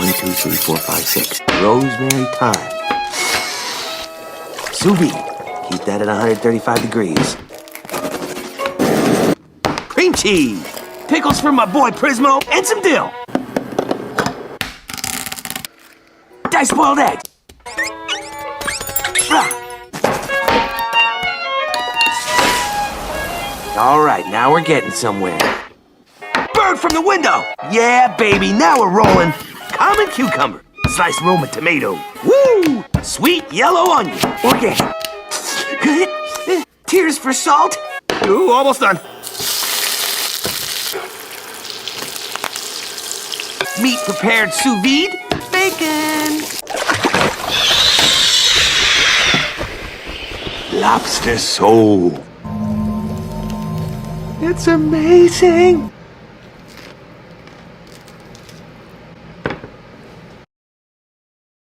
1, 2, 3, 4, 5, 6. Rosemary thyme. Sous vide. Keep that at 135 degrees. Cream cheese. Pickles for my boy Prismo, and some dill. Diced boiled eggs. All right, now we're getting somewhere. Bird from the window! Yeah, baby, now we're rolling. Common cucumber. Sliced Roma tomato. Woo! Sweet yellow onion. Organic. Tears for salt. Ooh, almost done. Meat prepared sous vide. Bacon. Lobster sole. It's amazing.